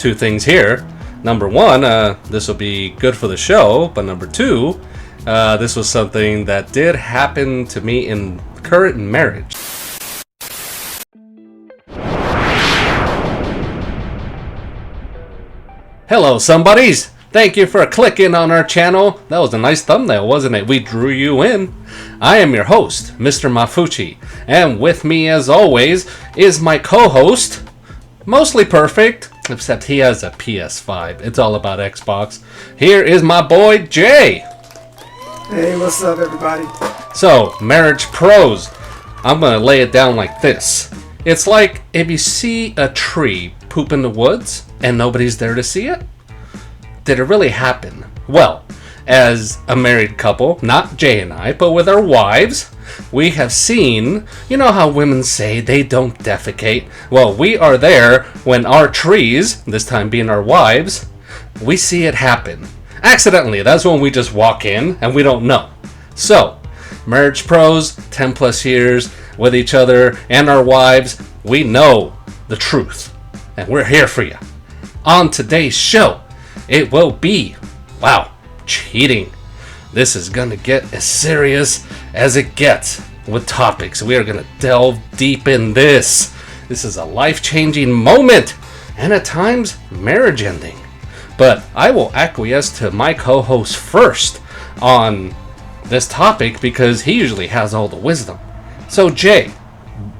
Two things here. Number one, this will be good for the show, but number two, this was something that did happen to me in current marriage. Hello, somebodies! Thank you for clicking on our channel. That was a nice thumbnail, wasn't it? We drew you in. I am your host, Mr. Mafuchi, and with me, as always, is my co-host, mostly perfect, except he has a PS5. It's all about Xbox. Here is my boy, Jay. Hey, what's up, everybody? So, marriage pros. I'm going to lay it down like this. It's like if you see a tree poop in the woods and nobody's there to see it. Did it really happen? Well, as a married couple, not Jay and I, but with our wives, we have seen, you know how women say they don't defecate? Well, we are there when our trees, this time being our wives, we see it happen. Accidentally, that's when we just walk in and we don't know. So, marriage pros, 10 plus years with each other and our wives, we know the truth. And we're here for you. On today's show, it will be, cheating. This is gonna get as serious as it gets with topics. We are gonna delve deep in this. This is a life-changing moment, and at times, marriage ending. But I will acquiesce to my co-host first on this topic because he usually has all the wisdom. So Jay,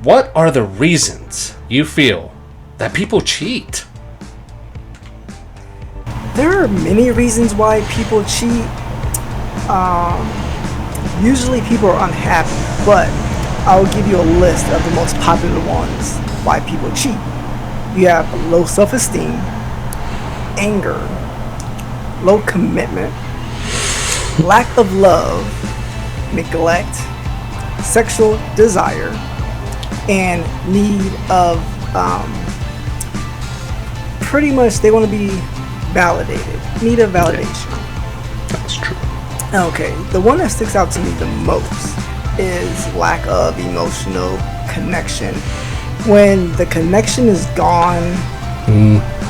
what are the reasons you feel that people cheat? There are many reasons why people cheat. Usually people are unhappy, but I'll give you a list of the most popular ones why people cheat. You have low self-esteem, anger, low commitment, lack of love, neglect, sexual desire, and need of pretty much they want to be validated. Need of validation. That's true. Okay, the one that sticks out to me the most is lack of emotional connection. When the connection is gone,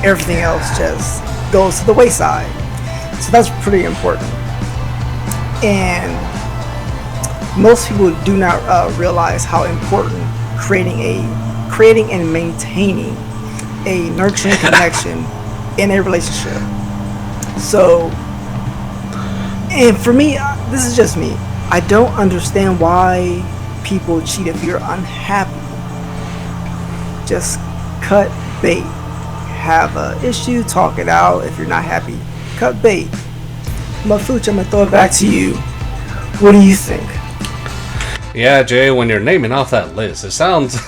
everything else just goes to the wayside. So that's pretty important. And most people do not realize how important creating and maintaining a nurturing connection in a relationship. So, and for me, this is just me. I don't understand why people cheat if you're unhappy. Just cut bait. Have an issue, talk it out. If you're not happy, cut bait. Mafuch, I'm gonna throw it back to you. What do you think? Yeah, Jay, when you're naming off that list, it sounds...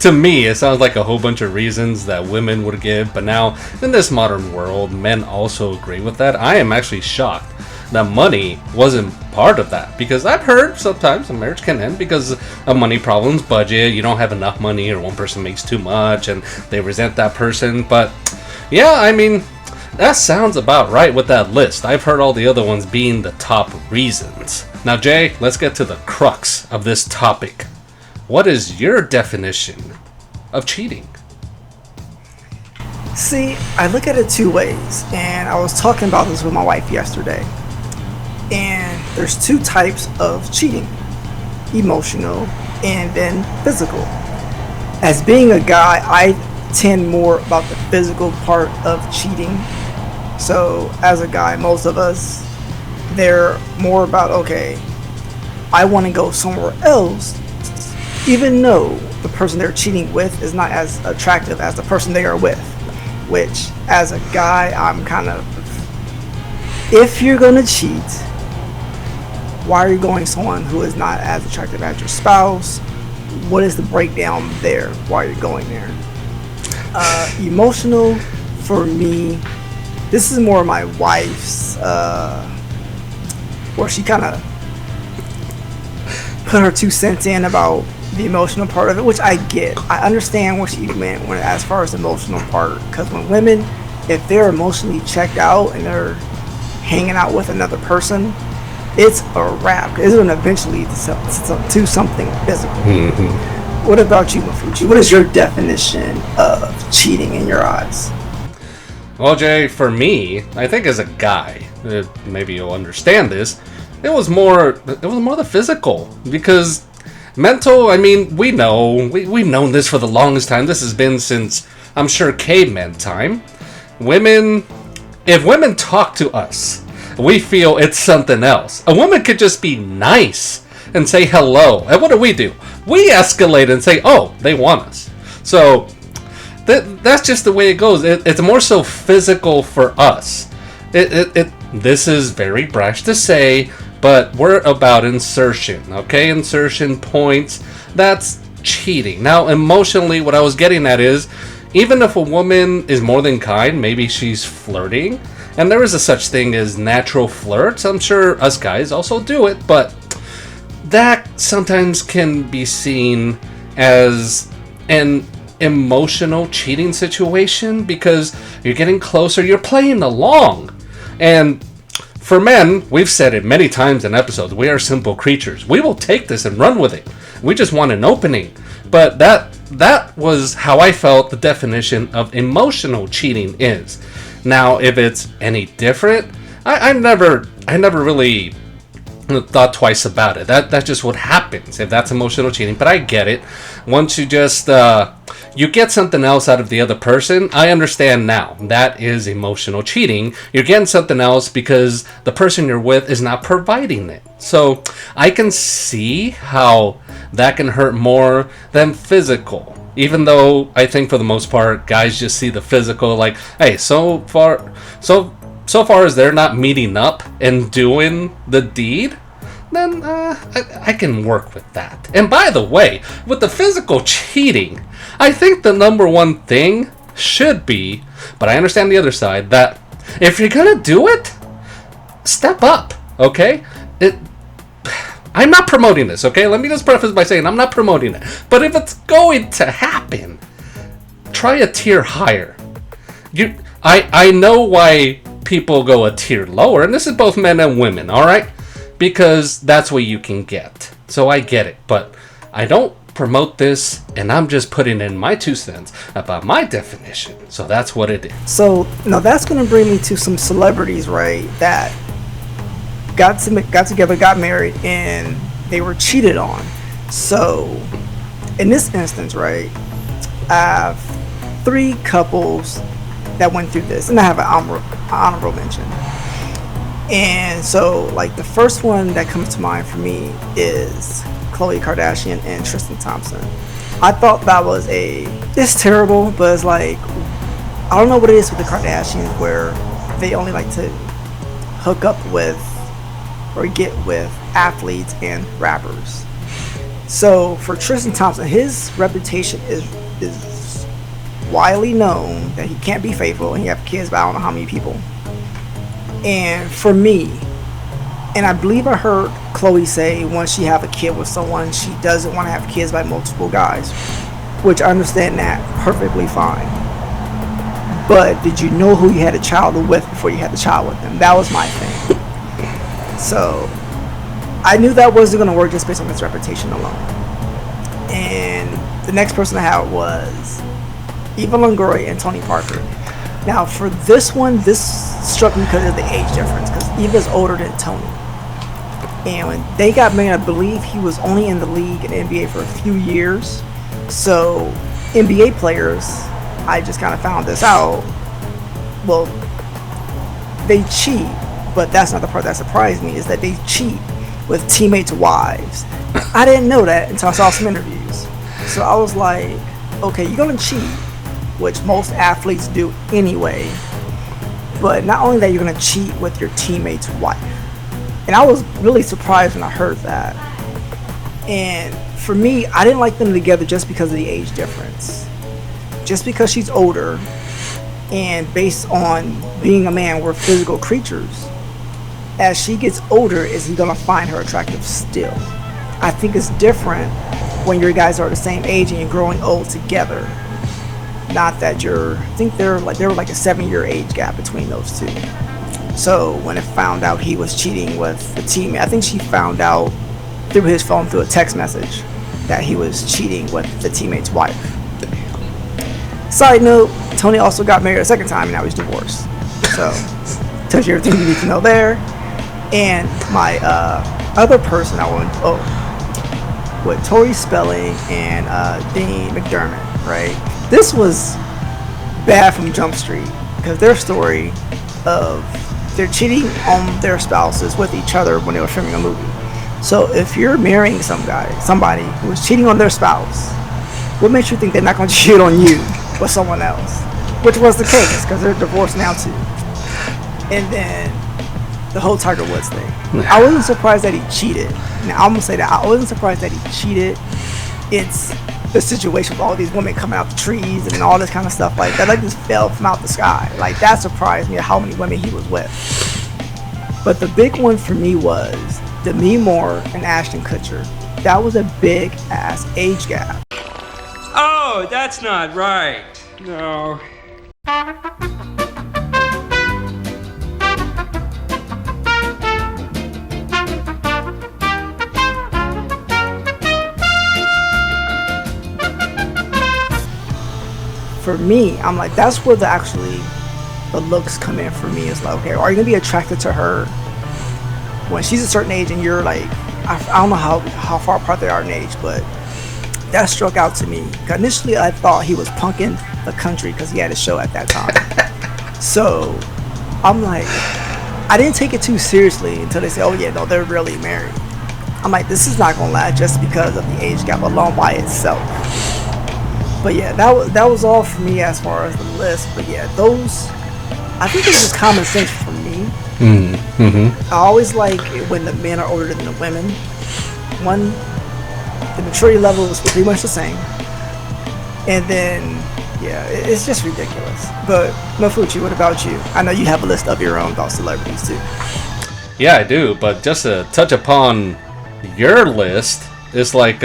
To me, it sounds like a whole bunch of reasons that women would give, but now, in this modern world, men also agree with that. I am actually shocked that money wasn't part of that, because I've heard sometimes a marriage can end because of money problems, budget, you don't have enough money, or one person makes too much, and they resent that person, but yeah, I mean, that sounds about right with that list. I've heard all the other ones being the top reasons. Now, Jay, let's get to the crux of this topic. What is your definition of cheating? See, I look at it two ways, and I was talking about this with my wife yesterday. And there's two types of cheating: emotional and then physical. As being a guy, I tend more about the physical part of cheating. So as a guy, most of us, they're more about, okay, I want to go somewhere else, even though the person they're cheating with is not as attractive as the person they are with. Which, as a guy, I'm kind of, if you're gonna cheat, why are you going someone who is not as attractive as your spouse? What is the breakdown there? Why are you going there? Emotional, for me, this is more my wife's, where she kind of put her 2 cents in about the emotional part of it, which I get. I understand what she meant when, as far as the emotional part, because when women, if they're emotionally checked out and they're hanging out with another person, it's a wrap. It's going to eventually to something physical. What about you, Mafuchi? What is your definition of cheating in your eyes? Well, Jay, for me, I think as a guy, maybe you'll understand this. It was more the physical, because mental. I mean, we've known this for the longest time. This has been since, I'm sure, caveman time. If women talk to us, we feel it's something else. A woman could just be nice and say hello, and what do? We escalate and say, oh, they want us. So that's just the way it goes. It's more so physical for us. This is very brash to say, but we're about insertion, okay? Insertion points. That's cheating. Now, emotionally, what I was getting at is, even if a woman is more than kind, maybe she's flirting, and there is a such thing as natural flirts. I'm sure us guys also do it, but that sometimes can be seen as an emotional cheating situation, because you're getting closer, you're playing along. And for men, we've said it many times in episodes, we are simple creatures. We will take this and run with it. We just want an opening. But that was how I felt the definition of emotional cheating is. Now, if it's any different, I never really thought twice about it. That's just what happens if that's emotional cheating. But I get it. Once you just you get something else out of the other person, I understand now. That is emotional cheating. You're getting something else because the person you're with is not providing it. So I can see how that can hurt more than physical. Even though I think for the most part, guys just see the physical like, hey, so far as they're not meeting up and doing the deed, then I can work with that. And by the way, with the physical cheating, I think the number one thing should be, but I understand the other side, that if you're gonna do it, step up, okay? I'm not promoting this, okay? Let me just preface by saying I'm not promoting it. But if it's going to happen, try a tier higher. I know why people go a tier lower, and this is both men and women, alright? Because that's what you can get. So I get it, but I don't promote this, and I'm just putting in my 2 cents about my definition. So that's what it is. So now that's going to bring me to some celebrities, right, that got together, got married, and they were cheated on. So in this instance, right, I have 3 couples that went through this, and I have an honorable mention. And so, like, the first one that comes to mind for me is Khloe Kardashian and Tristan Thompson. I thought that was it's terrible, but it's like, I don't know what it is with the Kardashians where they only like to hook up with or get with athletes and rappers. So for Tristan Thompson, his reputation is widely known that he can't be faithful, and he have kids by I don't know how many people. And for me, and I believe I heard Khloe say once she have a kid with someone, she doesn't want to have kids by multiple guys, which I understand that perfectly fine. But did you know who you had a child with before you had the child with them? That was my thing. So I knew that wasn't going to work just based on his reputation alone. And the next person I had was Eva Longoria and Tony Parker. Now for this one, this struck me because of the age difference, because Eva's older than Tony. And when they got married, I believe he was only in the league and NBA for a few years. So NBA players, I just kind of found this out, well, they cheat, but that's not the part that surprised me, is that they cheat with teammates' wives. I didn't know that until I saw some interviews. So I was like, okay, you're gonna cheat, which most athletes do anyway, but not only that, you're gonna cheat with your teammate's wife. And I was really surprised when I heard that. And for me, I didn't like them together just because of the age difference. Just because she's older, and based on being a man, we're physical creatures. As she gets older, is he gonna find her attractive still? I think it's different when your guys are the same age and you're growing old together. Not that I think there were like a 7-year age gap between those two. So when it found out he was cheating with the teammate, I think she found out through his phone, through a text message, that he was cheating with the teammate's wife. Side note, Tony also got married a second time and now he's divorced. So, tells you everything you need to know there. And my other person I want with Tori Spelling and Dean McDermott, right? This was bad from Jump Street because their story of they're cheating on their spouses with each other when they were filming a movie. So if you're marrying somebody who is cheating on their spouse, what makes you think they're not going to cheat on you with someone else? Which was the case because they're divorced now too. And then the whole Tiger Woods thing. I wasn't surprised that he cheated. Now I'm gonna say that I wasn't surprised that he cheated. It's the situation with all these women coming out the trees and all this kind of stuff like that. Like just fell from out the sky. Like that surprised me how many women he was with. But the big one for me was Demi Moore and Ashton Kutcher. That was a big ass age gap. Oh, that's not right. No. For me, I'm like, that's where the looks come in for me. It's like, okay, are you gonna be attracted to her when she's a certain age and you're like, I don't know how far apart they are in age, but that struck out to me. Initially, I thought he was punking the country because he had a show at that time. So I'm like, I didn't take it too seriously until they say, oh yeah, no, they're really married. I'm like, this is not gonna last just because of the age gap alone by itself. But yeah, that was all for me as far as the list. But yeah, I think it's just common sense for me. Mm-hmm. I always like it when the men are older than the women. The maturity level is pretty much the same. And then, yeah, it's just ridiculous. But Mafuchi, what about you? I know you have a list of your own about celebrities too. Yeah, I do. But just to touch upon your list, it's like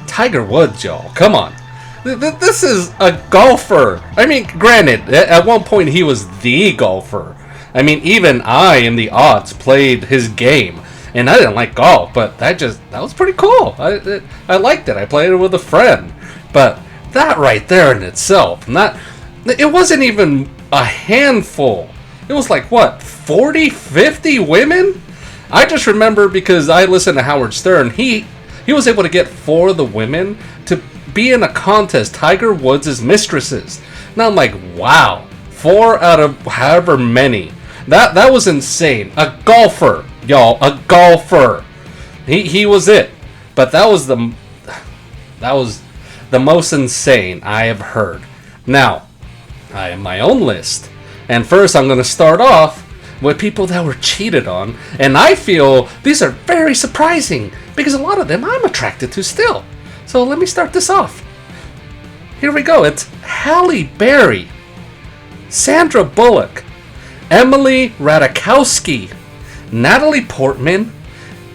Tiger Woods, y'all. Come on. This is a golfer. I mean, granted, at one point he was the golfer. I mean, even I, in the odds, played his game. And I didn't like golf, but that was pretty cool. I liked it. I played it with a friend. But that right there in itself, it wasn't even a handful. It was like, what, 40, 50 women? I just remember because I listened to Howard Stern. He was able to get 4 of the women to be in a contest, Tiger Woods' mistresses. Now I'm like, wow, 4 out of however many. That was insane. A golfer, y'all, a golfer. He was it. But that was the most insane I have heard. Now, I have my own list. And first I'm going to start off with people that were cheated on. And I feel these are very surprising because a lot of them I'm attracted to still. So let me start this off. Here we go. It's Halle Berry, Sandra Bullock, Emily Ratajkowski, Natalie Portman,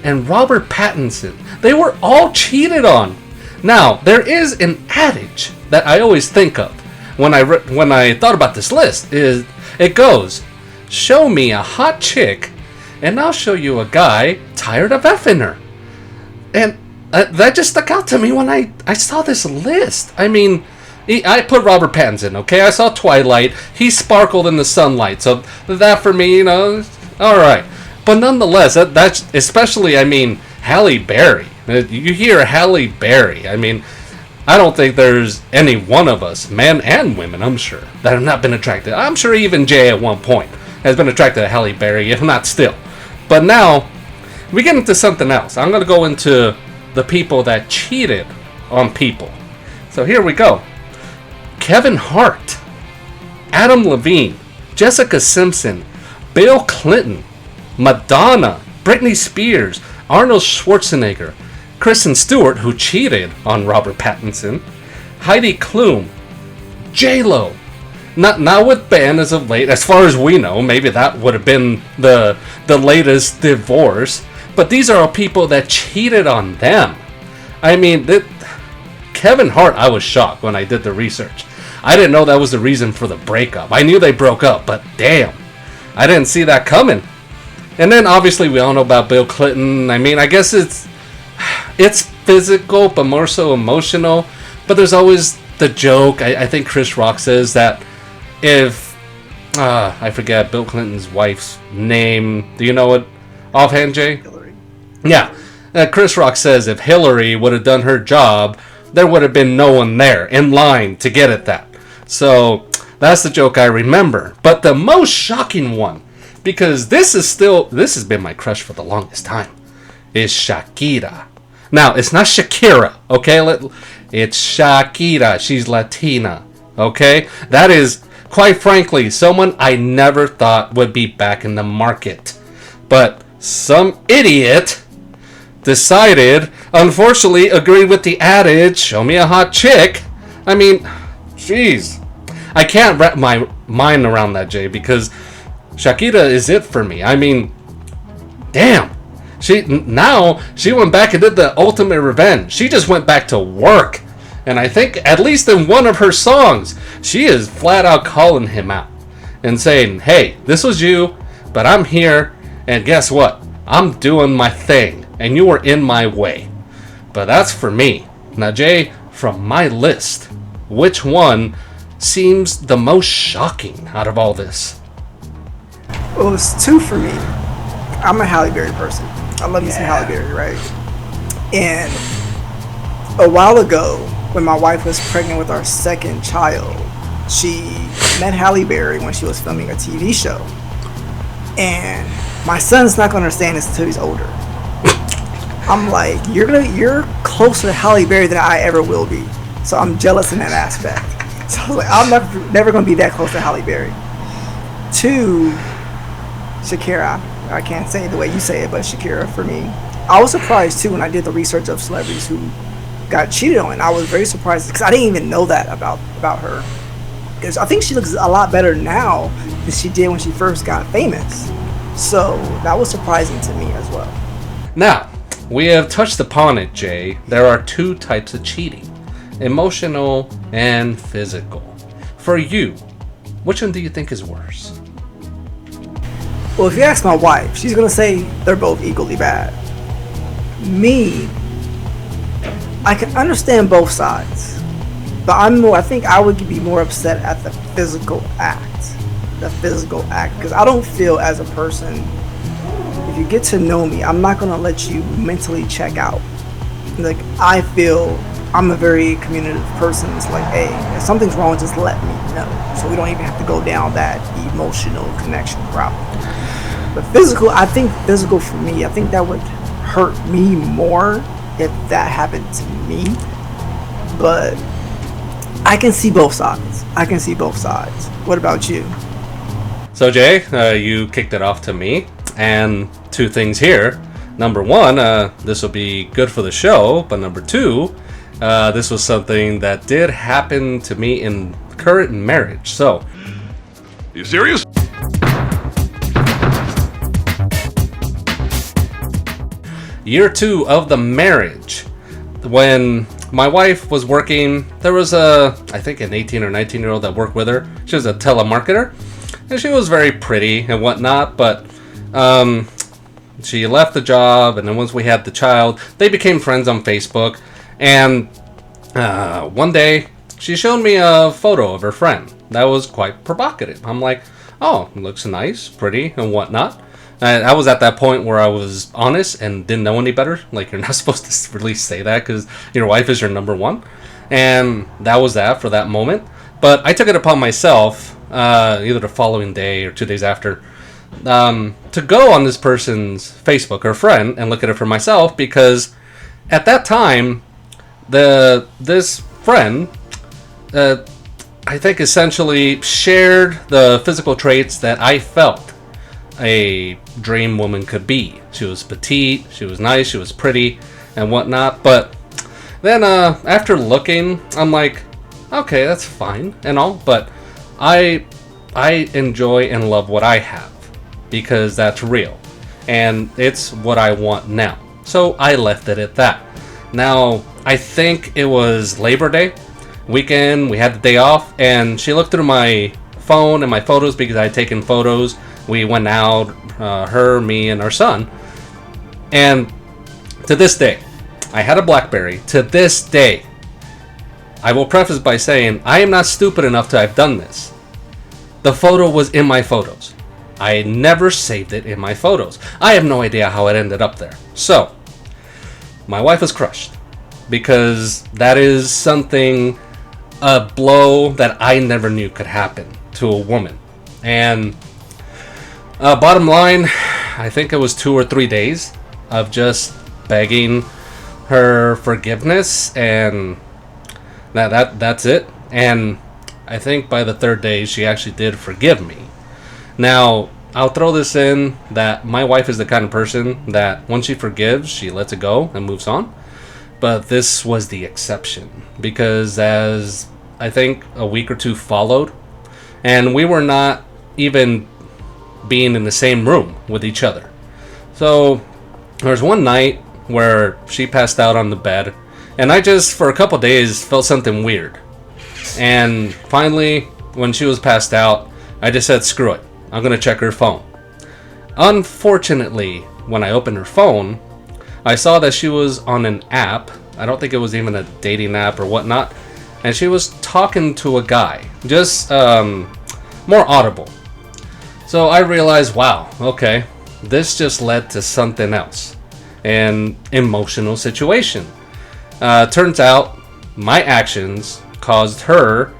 and Robert Pattinson. They were all cheated on. Now, there is an adage that I always think of when I thought about this list. It goes, show me a hot chick, and I'll show you a guy tired of effing her. And that just stuck out to me when I saw this list. I mean, I put Robert Pattinson, okay? I saw Twilight. He sparkled in the sunlight. So that for me, all right. But nonetheless, that's especially, I mean, Halle Berry. You hear Halle Berry. I mean, I don't think there's any one of us, men and women, I'm sure, that have not been attracted. I'm sure even Jay at one point has been attracted to Halle Berry, if not still. But now, we get into something else. I'm going to go into the people that cheated on people. So here we go. Kevin Hart, Adam Levine, Jessica Simpson, Bill Clinton, Madonna, Britney Spears, Arnold Schwarzenegger, Kristen Stewart, who cheated on Robert Pattinson, Heidi Klum, J-Lo. Not with Ben as of late, as far as we know. Maybe that would have been the latest divorce. But these are all people that cheated on them. I mean, Kevin Hart, I was shocked when I did the research. I didn't know that was the reason for the breakup. I knew they broke up, but damn, I didn't see that coming. And then obviously we all know about Bill Clinton. I mean, I guess it's physical, but more so emotional. But there's the joke. I think Chris Rock says that if I forget Bill Clinton's wife's name. Do you know it offhand, Jay? Hillary. Yeah. Chris Rock says if Hillary would have done her job, there would have been no one there in line to get at that. So that's the joke I remember. But the most shocking one, because this has been my crush for the longest time, is Shakira. Now, it's not Shakira, okay? It's Shakira. She's Latina, okay? That is, quite frankly, someone I never thought would be back in the market. But some idiot decided, unfortunately, agreed with the adage, show me a hot chick. I mean, jeez. I can't wrap my mind around that, Jay, because Shakira is it for me. I mean, damn. She went back and did the ultimate revenge. She just went back to work. And I think, at least in one of her songs, she is flat out calling him out and saying, hey, this was you, but I'm here, and guess what? I'm doing my thing, and you were in my way. But that's for me. Now, Jay, from my list, which one seems the most shocking out of all this? Well, it's two for me. I'm a Halle Berry person. I love me some Halle Berry, right? And a while ago, when my wife was pregnant with our second child, she met Halle Berry when she was filming a TV show. And my son's not gonna understand this until he's older. I'm like, you're closer to Halle Berry than I ever will be. So I'm jealous in that aspect. So I was like, I'm never gonna be that close to Halle Berry. Two, Shakira. I can't say it the way you say it, but Shakira for me. I was surprised too when I did the research of celebrities who got cheated on. I was very surprised because I didn't even know that about her. Because I think she looks a lot better now than she did when she first got famous. So that was surprising to me as well. Now, we have touched upon it, Jay. There are two types of cheating: emotional and physical. For you, which one do you think is worse? Well, if you ask my wife, she's gonna say they're both equally bad. Me, I can understand both sides, but I think I would be more upset at the physical act. Because I don't feel as a person, if you get to know me, I'm not gonna let you mentally check out. Like, I feel I'm a very communicative person. It's like, hey, if something's wrong, just let me know. So we don't even have to go down that emotional connection route. But physical, I think physical for me, I think that would hurt me more if that happened to me. But I can see both sides. What about you? So, Jay, you kicked it off to me, and two things here. Number one, this will be good for the show, but number two, this was something that did happen to me in current marriage. So, you serious? Year 2 of the marriage, when my wife was working, there was I think an 18 or 19-year-old that worked with her. She was a telemarketer, and she was very pretty and whatnot, but she left the job, and then once we had the child, they became friends on Facebook, and one day, she showed me a photo of her friend that was quite provocative. I'm like, oh, looks nice, pretty, and whatnot. I was at that point where I was honest and didn't know any better. Like, you're not supposed to really say that because your wife is your number one. And that was that for that moment. But I took it upon myself, either the following day or 2 days after, to go on this person's Facebook, her friend, and look at it for myself, because at that time, this friend, I think essentially shared the physical traits that I felt a dream woman could be. She was petite, she was nice, she was pretty, and whatnot. But then after looking, I'm like, okay, that's fine and all, but I enjoy and love what I have because that's real and it's what I want now. So I left it at that. Now, I think it was Labor Day weekend, we had the day off, and she looked through my phone and my photos because I had taken photos. We went out, her, me, and our son. And to this day, I had a BlackBerry. To this day, I will preface by saying I am not stupid enough to have done this. The photo was in my photos. I never saved it in my photos. I have no idea how it ended up there. So, my wife was crushed because that is something, a blow that I never knew could happen to a woman. And bottom line, I think it was 2 or 3 days of just begging her forgiveness, and that's it. And I think by the 3rd day she actually did forgive me. Now, I'll throw this in that my wife is the kind of person that once she forgives, she lets it go and moves on. But this was the exception, because as I think a week or 2 followed, and we were not even being in the same room with each other. So there was one night where she passed out on the bed, and I just, for a couple days, felt something weird. And finally, when she was passed out, I just said, screw it, I'm going to check her phone. Unfortunately, when I opened her phone, I saw that she was on an app. I don't think it was even a dating app or whatnot. And she was talking to a guy, just more audible. So I realized, wow, okay, this just led to something else, an emotional situation. Turns out my actions caused her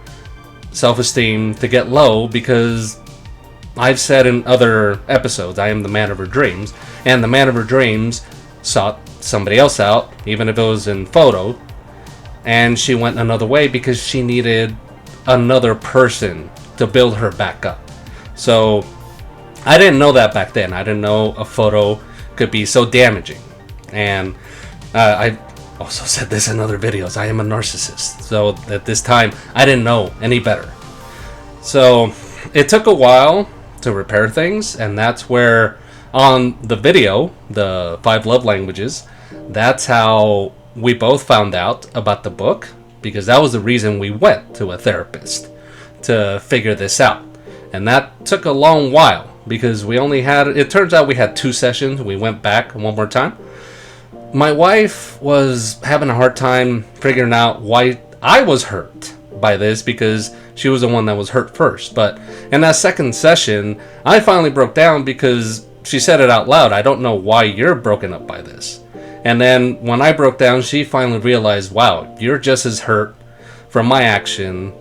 self-esteem to get low, because I've said in other episodes, I am the man of her dreams, and the man of her dreams sought somebody else out, even if it was in photo, and she went another way because she needed another person to build her back up. So I didn't know that back then. I didn't know a photo could be so damaging. And I also said this in other videos, I am a narcissist. So at this time, I didn't know any better. So it took a while to repair things, and that's where on the video, the 5 love languages, that's how we both found out about the book, because that was the reason we went to a therapist to figure this out. And that took a long while, because we only had, it turns out we had 2 sessions. We went back one more time. My wife was having a hard time figuring out why I was hurt by this, because she was the one that was hurt first. But in that second session, I finally broke down, because she said it out loud, I don't know why you're broken up by this. And then when I broke down, she finally realized, wow, you're just as hurt from my action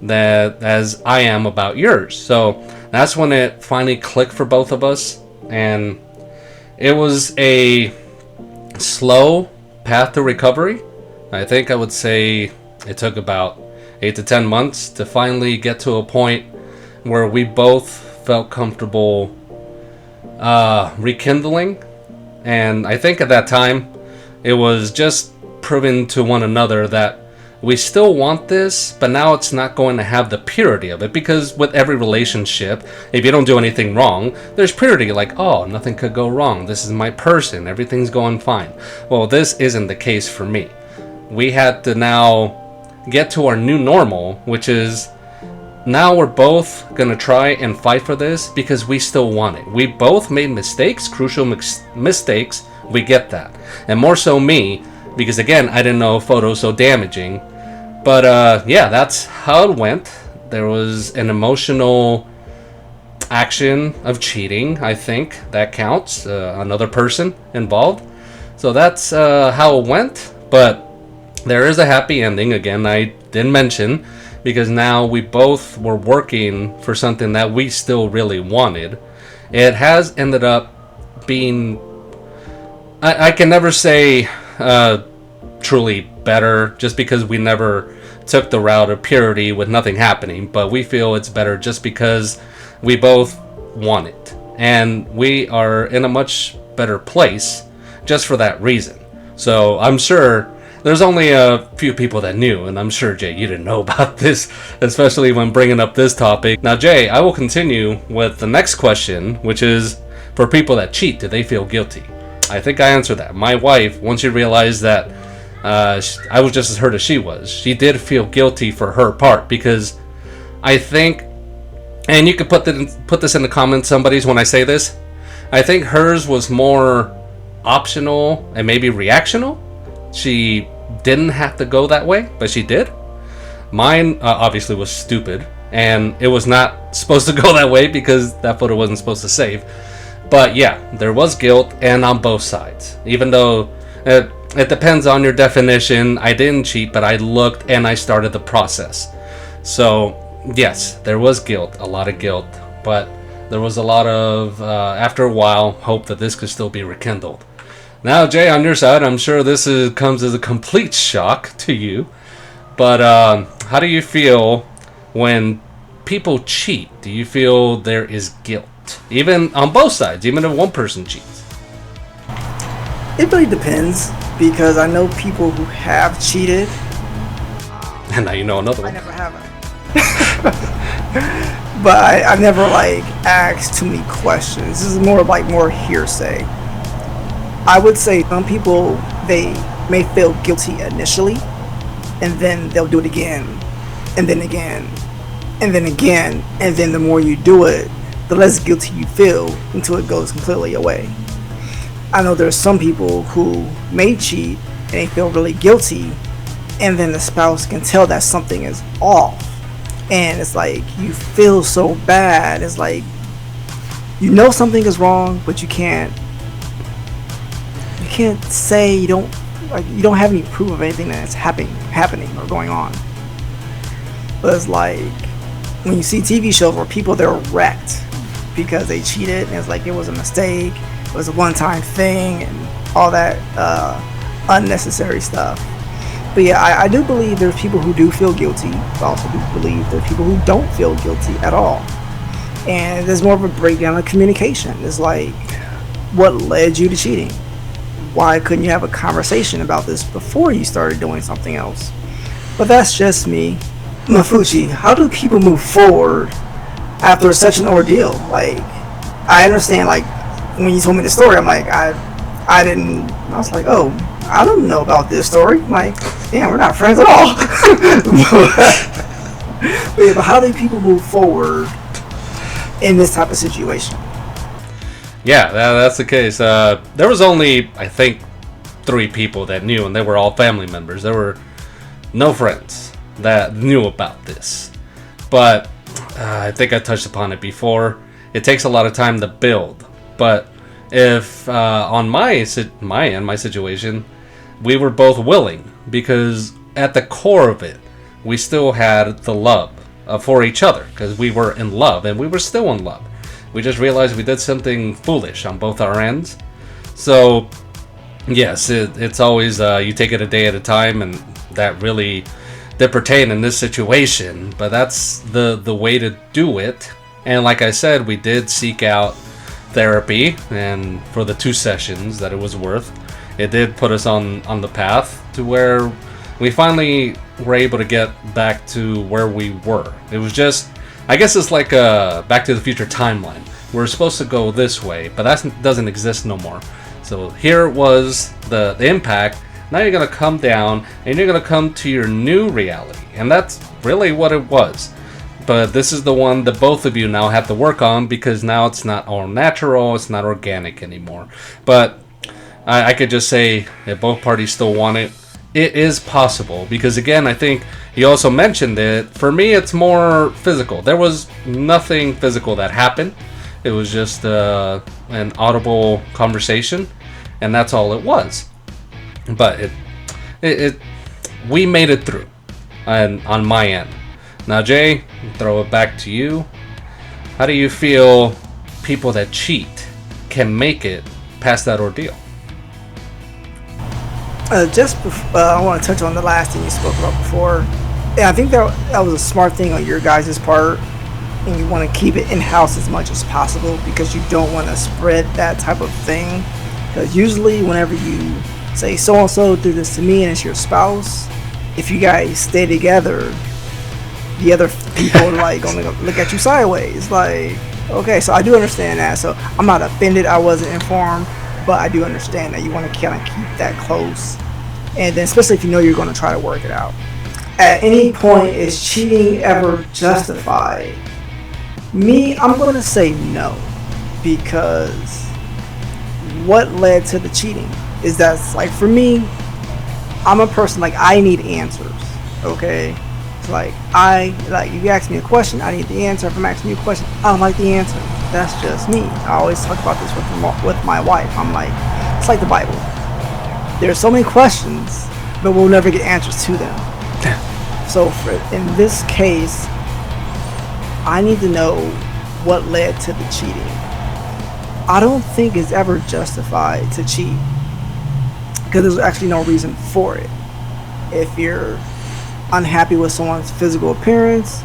that as I am about yours. So that's when it finally clicked for both of us. And it was a slow path to recovery. I think I would say it took about 8 to 10 months to finally get to a point where we both felt comfortable rekindling. And I think at that time it was just proving to one another that we still want this, but now it's not going to have the purity of it, because with every relationship, if you don't do anything wrong, there's purity, like, oh, nothing could go wrong, this is my person, everything's going fine. Well, this isn't the case for me. We had to now get to our new normal, which is now we're both gonna try and fight for this because we still want it. We both made mistakes, crucial mistakes, we get that. And more so me, because again, I didn't know photos so damaging. But yeah, that's how it went. There was an emotional action of cheating, I think that counts, another person involved. So that's how it went. But there is a happy ending, again, I didn't mention, because now we both were working for something that we still really wanted. It has ended up being, I can never say truly better, just because we never took the route of purity with nothing happening, but we feel it's better just because we both want it. And we are in a much better place just for that reason. So I'm sure there's only a few people that knew, and I'm sure, Jay, you didn't know about this, especially when bringing up this topic. Now, Jay, I will continue with the next question, which is, for people that cheat, do they feel guilty? I think I answered that. My wife, once she realized that I was just as hurt as she was, she did feel guilty for her part, because I think, and you could put this in the comments, somebody's, when I say this, I think hers was more optional and maybe reactional. She didn't have to go that way, but she did. Mine obviously was stupid, and it was not supposed to go that way because that photo wasn't supposed to save. But yeah, there was guilt, and on both sides. Even though it depends on your definition, I didn't cheat, but I looked and I started the process. So yes, there was guilt, a lot of guilt, but there was a lot of, after a while, hope that this could still be rekindled. Now, Jay, on your side, I'm sure this comes as a complete shock to you, but how do you feel when people cheat? Do you feel there is guilt? Even on both sides, even if one person cheats? It really depends, because I know people who have cheated. And now you know another I one. never haven't. But I never like asked too many questions. This is more hearsay. I would say some people, they may feel guilty initially, and then they'll do it again, and then again, and then again, and then the more you do it, the less guilty you feel until it goes completely away. I know there's some people who may cheat and they feel really guilty, and then the spouse can tell that something is off, and it's like you feel so bad. It's like you know something is wrong, but you can't say you don't have any proof of anything that's happening or going on. But it's like when you see TV shows where people, they're wrecked because they cheated, and it's like it was a mistake, it was a one-time thing, and all that unnecessary stuff. But yeah, I do believe there's people who do feel guilty, but I also do believe there's people who don't feel guilty at all. And there's more of a breakdown of communication. It's like, what led you to cheating? Why couldn't you have a conversation about this before you started doing something else? But that's just me. Mafuchi, how do people move forward after such an ordeal? Like, I understand, like, when you told me the story, I'm like, I was like, oh, I don't know about this story. I'm like, damn, we're not friends at all. But how do people move forward in this type of situation? Yeah, that's the case. There was only, I think, 3 people that knew, and they were all family members. There were no friends that knew about this. But I think I touched upon it before. It takes a lot of time to build. But if on my situation, we were both willing, because at the core of it, we still had the love for each other, because we were in love, and we were still in love. We just realized we did something foolish on both our ends. So yes, it's always you take it a day at a time, and that really did pertain in this situation. But that's the way to do it. And like I said, we did seek out therapy, and for the 2 sessions that it was worth, it did put us on the path to where we finally were able to get back to where we were. It was just, I guess it's like a Back to the Future timeline. We're supposed to go this way, but that doesn't exist no more. So here was the impact. Now you're going to come down, and you're going to come to your new reality. And that's really what it was. But this is the one that both of you now have to work on, because now it's not all natural, it's not organic anymore. But I could just say, if both parties still want it, it is possible. Because again, I think you also mentioned it. For me, it's more physical. There was nothing physical that happened. It was just an audible conversation, and that's all it was. But we made it through, and on my end. Now, Jay, throw it back to you. How do you feel people that cheat can make it past that ordeal? I want to touch on the last thing you spoke about before. Yeah, I think that was a smart thing on your guys' part, and you want to keep it in-house as much as possible, because you don't want to spread that type of thing. Because usually whenever you say so-and-so did this to me and it's your spouse, if you guys stay together, the other people are like gonna look at you sideways. Like, okay, so I do understand that. So I'm not offended I wasn't informed, but I do understand that you want to kind of keep that close. And then especially if you know you're going to try to work it out. At any point, is cheating ever justified? Me, I'm going to say no, because what led to the cheating? Is that, like, for me, I'm a person, like, I need answers, okay? It's like you ask me a question, I need the answer. If I'm asking you a question, I don't like the answer. That's just me. I always talk about this with my wife. I'm like, it's like the Bible. There's so many questions, but we'll never get answers to them. So in this case, I need to know what led to the cheating. I don't think it's ever justified to cheat because there's actually no reason for it. If you're unhappy with someone's physical appearance,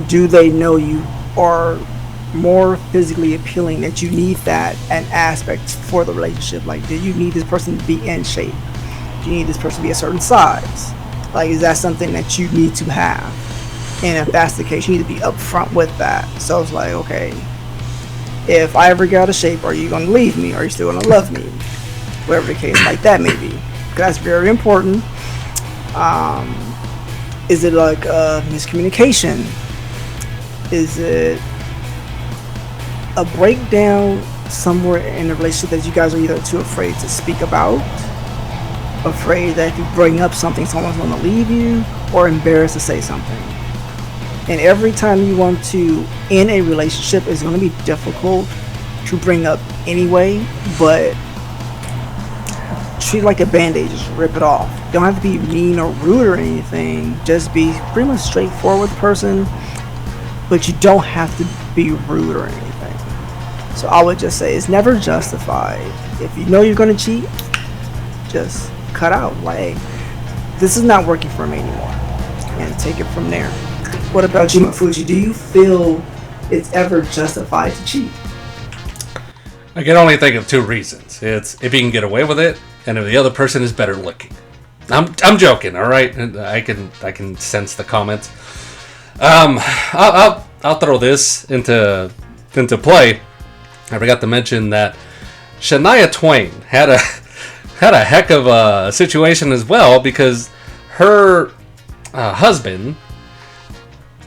do they know you are more physically appealing that you need that an aspect for the relationship? Like, do you need this person to be in shape? Do you need this person to be a certain size? Like, is that something that you need to have? And if that's the case, you need to be upfront with that. So it's like, okay, if I ever get out of shape, are you going to leave me? Are you still going to love me? Whatever the case like that may be. That's very important. Is it like miscommunication? Is it a breakdown somewhere in the relationship that you guys are either too afraid to speak about, afraid that if you bring up something, someone's going to leave you, or embarrassed to say something? And every time you want to end a relationship, it's going to be difficult to bring up anyway, but treat it like a band-aid, just rip it off. Don't have to be mean or rude or anything, just be pretty much straightforward with the person, but you don't have to be rude or anything. So I would just say it's never justified. If you know you're going to cheat, just cut out. Like, this is not working for me anymore, and take it from there. What about you, Mafuji? Do you feel it's ever justified to cheat? I can only think of two reasons. It's if you can get away with it, and if the other person is better looking. I'm joking, all right? I can sense the comments. I'll throw this into play. I forgot to mention that Shania Twain had a heck of a situation as well, because her husband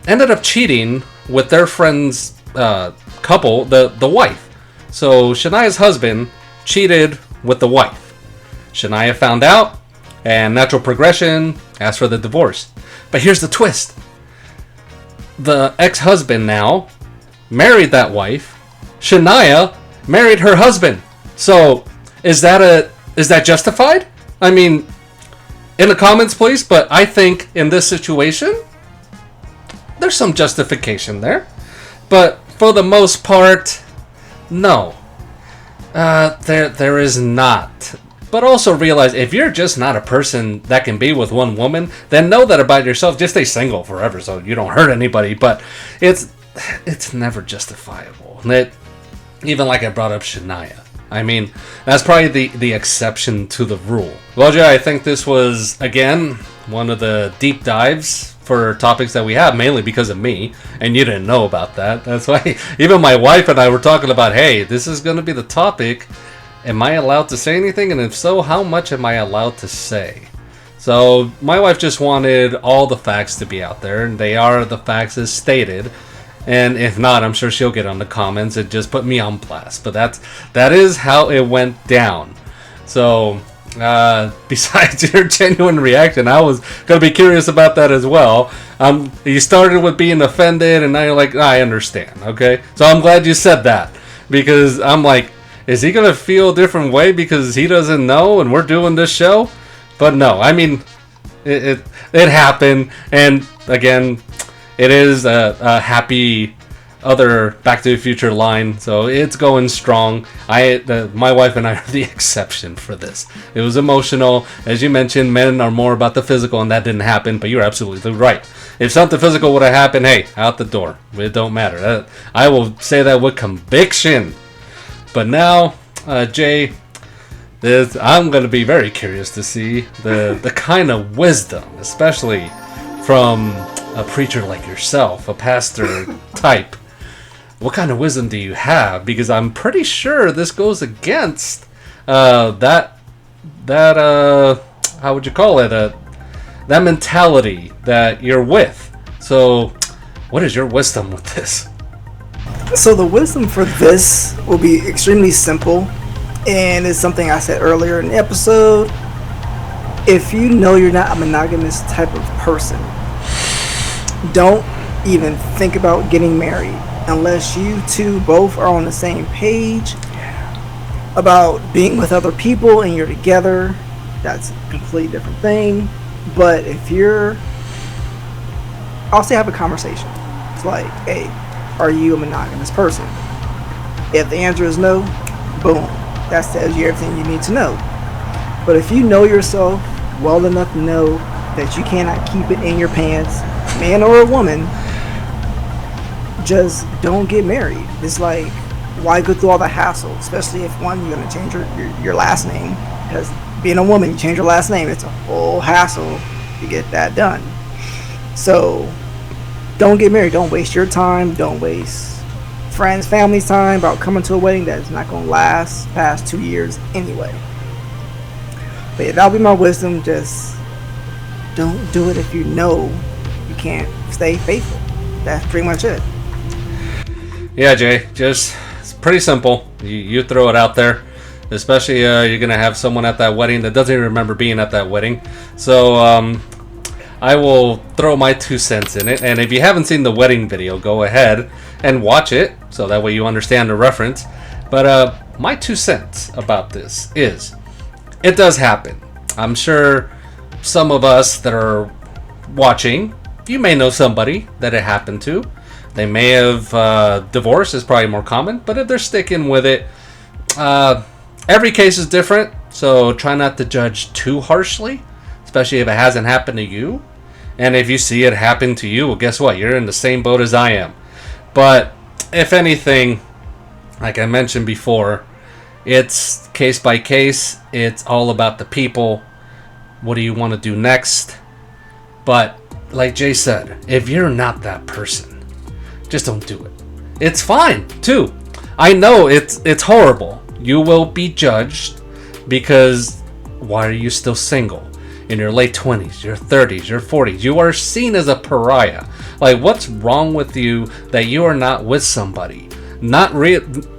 ended up cheating with their friend's couple, the wife. So Shania's husband cheated with the wife. Shania found out, and natural progression, asked for the divorce. But here's the twist. The ex-husband now married that wife. Shania married her husband. So is that justified? I mean, in the comments, please. But I think in this situation, there's some justification there. But for the most part, no. There is not. But also realize, if you're just not a person that can be with one woman, then know that about yourself. Just stay single forever so you don't hurt anybody. But it's never justifiable. Even like I brought up Shania. I mean, that's probably the exception to the rule. Well, Jay, I think this was, again, one of the deep dives for topics that we have, mainly because of me, and you didn't know about that. That's why even my wife and I were talking about, hey, this is going to be the topic. Am I allowed to say anything? And if so, how much am I allowed to say? So my wife just wanted all the facts to be out there, and they are the facts as stated. And if not, I'm sure she'll get on the comments and just put me on blast. But that is how it went down. So besides your genuine reaction, I was going to be curious about that as well. You started with being offended, and now you're like, I understand, okay? So I'm glad you said that, because I'm like, is he going to feel a different way because he doesn't know and we're doing this show? But no, I mean, it happened. And again, it is a happy other Back to the Future line, so it's going strong. My wife and I are the exception for this. It was emotional. As you mentioned, men are more about the physical, and that didn't happen, but you're absolutely right. If something physical would have happened, hey, out the door. It don't matter. I will say that with conviction. But now, Jay, I'm going to be very curious to see the kind of wisdom, especially from a preacher like yourself, a pastor type. What kind of wisdom do you have? Because I'm pretty sure this goes against that how would you call it? That mentality that you're with. So, what is your wisdom with this? So the wisdom for this will be extremely simple, and it's something I said earlier in the episode. If you know you're not a monogamous type of person, don't even think about getting married unless you two both are on the same page about being with other people and you're together. That's a completely different thing. But if you're, I'll say have a conversation. It's like, hey, are you a monogamous person? If the answer is no, boom, that tells you everything you need to know. But if you know yourself well enough to know that you cannot keep it in your pants, man or a woman, just don't get married. It's like, why go through all the hassle? Especially if one, you're gonna change your last name, because being a woman, you change your last name, it's a whole hassle to get that done. So don't get married. Don't waste your time. Don't waste friends, family's time about coming to a wedding that's not gonna last past 2 years anyway. But yeah, that'll be my wisdom. Just don't do it if you know you can't stay faithful. That's pretty much it. Yeah, Jay, just it's pretty simple. You throw it out there, especially you're gonna have someone at that wedding that doesn't even remember being at that wedding. So I will throw my 2 cents in it, and if you haven't seen the wedding video, go ahead and watch it, so that way you understand the reference. But my 2 cents about this is, it does happen. I'm sure some of us that are watching, you may know somebody that it happened to. They may have divorced is probably more common, but if they're sticking with it, every case is different, so try not to judge too harshly, especially if it hasn't happened to you. And if you see it happen to you, well, guess what? You're in the same boat as I am. But if anything, like I mentioned before, it's case by case. It's all about the people. What do you want to do next? But like Jay said, if you're not that person, just don't do it. It's fine too. I know it's horrible. You will be judged because why are you still single? In your late 20s, your 30s, your 40s, you are seen as a pariah. Like, what's wrong with you that you are not with somebody? And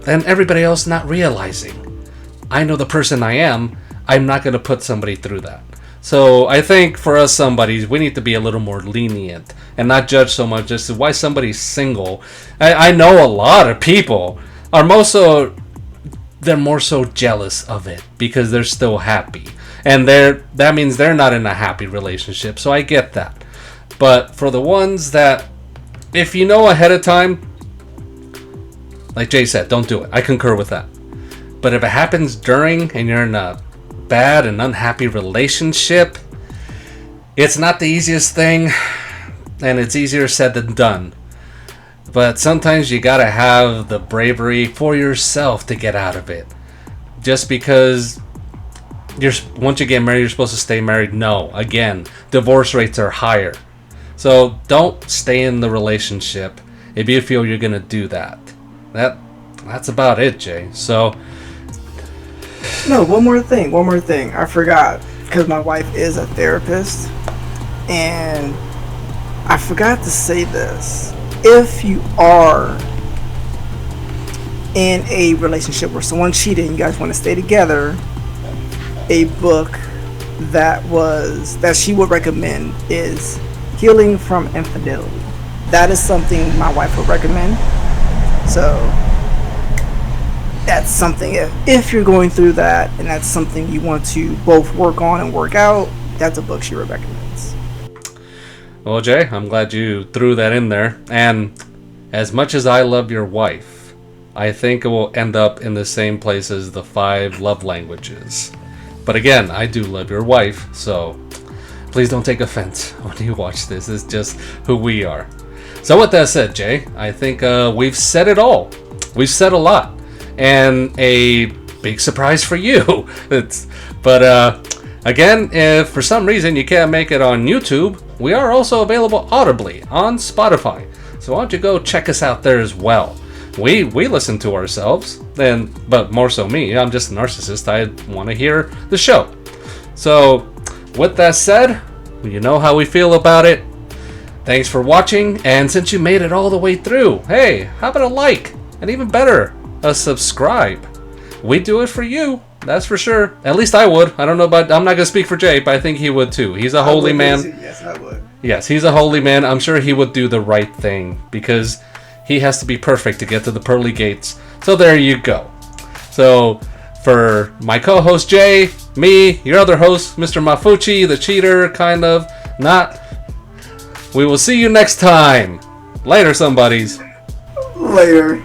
everybody else not realizing. I know the person I am. I'm not going to put somebody through that. So I think for us somebody, we need to be a little more lenient and not judge so much as to why somebody's single. I know a lot of people are they're more so jealous of it because they're still happy. And that means they're not in a happy relationship. So I get that. But for the ones that, if you know ahead of time, like Jay said, don't do it. I concur with that. But if it happens during and you're in a bad and unhappy relationship, it's not the easiest thing. And it's easier said than done. But sometimes you gotta have the bravery for yourself to get out of it. Just because once you get married, you're supposed to stay married. No, again, divorce rates are higher. So don't stay in the relationship if you feel you're gonna do that. That's about it, Jay. So no, one more thing. I forgot, because my wife is a therapist, and I forgot to say this. If you are in a relationship where someone cheated and you guys want to stay together, a book that she would recommend is Healing from Infidelity. That is something my wife would recommend. So that's something, if you're going through that and that's something you want to both work on and work out, that's a book she would recommend. Well, Jay, I'm glad you threw that in there. And as much as I love your wife, I think it will end up in the same place as the 5 love languages. But again, I do love your wife, so please don't take offense when you watch this. It's just who we are. So with that said, Jay, I think we've said it all. We've said a lot. And a big surprise for you. Again, if for some reason you can't make it on YouTube, we are also available audibly on Spotify. So why don't you go check us out there as well. We listen to ourselves, but more so me. I'm just a narcissist. I want to hear the show. So with that said, you know how we feel about it. Thanks for watching, and since you made it all the way through, hey, how about a like? And even better, a subscribe. We do it for you. That's for sure. At least I would. I don't know about. I'm not gonna speak for Jay, but I think he would too. He's a holy man. Yes, I would. Yes, he's a holy man. I'm sure he would do the right thing because he has to be perfect to get to the pearly gates. So there you go. So for my co-host Jay, me, your other host, Mr. Mafuchi, the cheater, kind of, not. We will see you next time. Later, somebodies. Later.